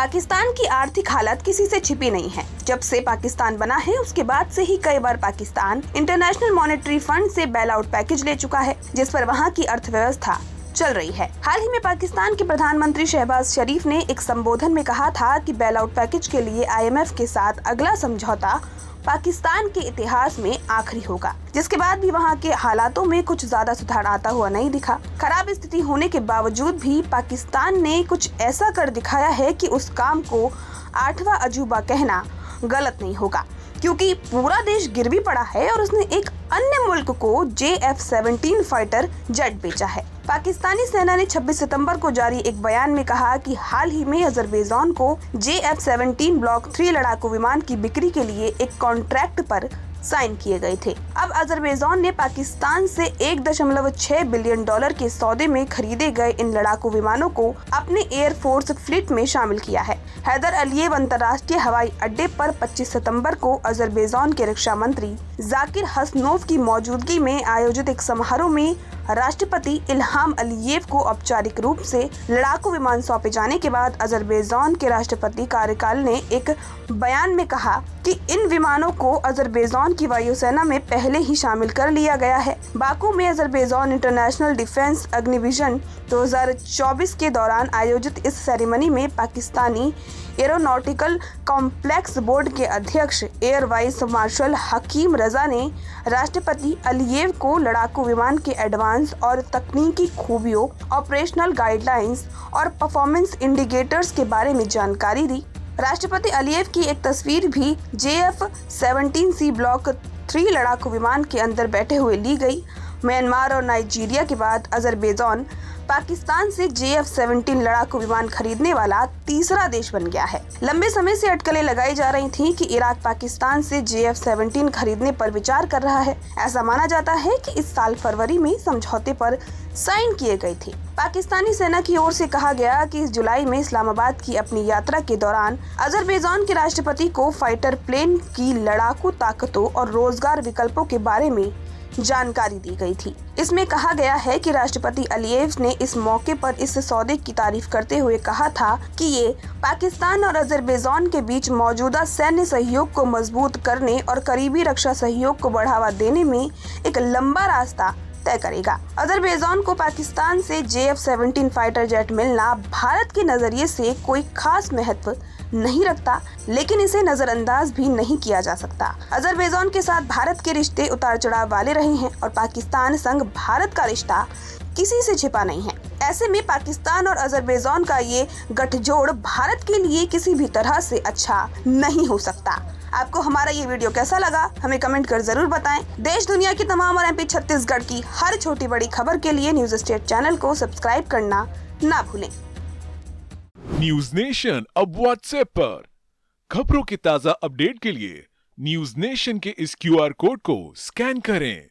पाकिस्तान की आर्थिक हालत किसी से छिपी नहीं है। जब से पाकिस्तान बना है उसके बाद से ही कई बार पाकिस्तान इंटरनेशनल मॉनेटरी फंड से बेल आउट पैकेज ले चुका है, जिस पर वहाँ की अर्थव्यवस्था चल रही है। हाल ही में पाकिस्तान के प्रधानमंत्री शहबाज शरीफ ने एक संबोधन में कहा था कि बेल आउट पैकेज के लिए IMF के साथ अगला समझौता पाकिस्तान के इतिहास में आखिरी होगा, जिसके बाद भी वहाँ के हालातों में कुछ ज्यादा सुधार आता हुआ नहीं दिखा। खराब स्थिति होने के बावजूद भी पाकिस्तान ने कुछ ऐसा कर दिखाया है कि उस काम को 8वां अजूबा कहना गलत नहीं होगा, क्योंकि पूरा देश गिरवी पड़ा है और उसने एक अन्य मुल्क को JF-17 फाइटर जेट बेचा है। पाकिस्तानी सेना ने 26 सितंबर को जारी एक बयान में कहा कि हाल ही में अजरबैजान को JF-17 ब्लॉक 3 लड़ाकू विमान की बिक्री के लिए एक कॉन्ट्रैक्ट पर साइन किए गए थे। अब अजरबैजान ने पाकिस्तान से $1.6 बिलियन के सौदे में खरीदे गए इन लड़ाकू विमानों को अपने एयरफोर्स फ्लीट में शामिल किया है। हैदर अलियेव अंतर्राष्ट्रीय हवाई अड्डे पर 25 सितंबर को अजरबैजान के रक्षा मंत्री जाकिर हसनोव की मौजूदगी में आयोजित एक समारोह में राष्ट्रपति इल्हाम अलियेव को औपचारिक रूप से लड़ाकू विमान सौंपे जाने के बाद अजरबैजान के राष्ट्रपति कार्यकाल ने एक बयान में कहा कि इन विमानों को अजरबैजान की वायुसेना में पहले ही शामिल कर लिया गया है। बाकू में अजरबैजान इंटरनेशनल डिफेंस अग्निविजन 2024 के दौरान आयोजित इस सेरेमनी में पाकिस्तानी एरोनॉटिकल कॉम्प्लेक्स बोर्ड के अध्यक्ष एयर वाइस मार्शल हकीम रजा ने राष्ट्रपति अलियेव को लड़ाकू विमान के एडवांस और तकनीकी खूबियों, ऑपरेशनल गाइडलाइंस और परफॉर्मेंस इंडिकेटर्स के बारे में जानकारी दी। राष्ट्रपति अलियेव की एक तस्वीर भी JF-17C ब्लॉक 3 लड़ाकू विमान के अंदर बैठे हुए ली गई। म्यांमार और नाइजीरिया के बाद अजरबैजान पाकिस्तान से JF-17 लड़ाकू विमान खरीदने वाला तीसरा देश बन गया है। लंबे समय से अटकलें लगाई जा रही थीं कि इराक पाकिस्तान से JF-17 खरीदने पर विचार कर रहा है। ऐसा माना जाता है कि इस साल फरवरी में समझौते पर साइन किए गए थे। पाकिस्तानी सेना की ओर से कहा गया कि इस जुलाई में इस्लामाबाद की अपनी यात्रा के दौरान अजरबैजान के राष्ट्रपति को फाइटर प्लेन की लड़ाकू ताकतों और रोजगार विकल्पों के बारे में जानकारी दी गई थी। इसमें कहा गया है कि राष्ट्रपति अलियेव ने इस मौके पर इस सौदे की तारीफ करते हुए कहा था कि ये पाकिस्तान और अजरबैजान के बीच मौजूदा सैन्य सहयोग को मजबूत करने और करीबी रक्षा सहयोग को बढ़ावा देने में एक लंबा रास्ता तय करेगा। अजरबैजान को पाकिस्तान से JF-17 फाइटर जेट मिलना भारत के नजरिए से कोई खास महत्व नहीं रखता, लेकिन इसे नजरअंदाज भी नहीं किया जा सकता। अजरबैजान के साथ भारत के रिश्ते उतार चढ़ाव वाले रहे हैं और पाकिस्तान संग भारत का रिश्ता किसी से छिपा नहीं है। ऐसे में पाकिस्तान और अजरबैजान का ये गठजोड़ भारत के लिए किसी भी तरह से अच्छा नहीं हो सकता। आपको हमारा ये वीडियो कैसा लगा हमें कमेंट कर जरूर बताएं। देश दुनिया की तमाम और MP छत्तीसगढ़ की हर छोटी बड़ी खबर के लिए न्यूज स्टेट चैनल को सब्सक्राइब करना ना भूलें। न्यूज नेशन अब WhatsApp पर खबरों की ताजा अपडेट के लिए न्यूज नेशन के इस QR कोड को स्कैन करें।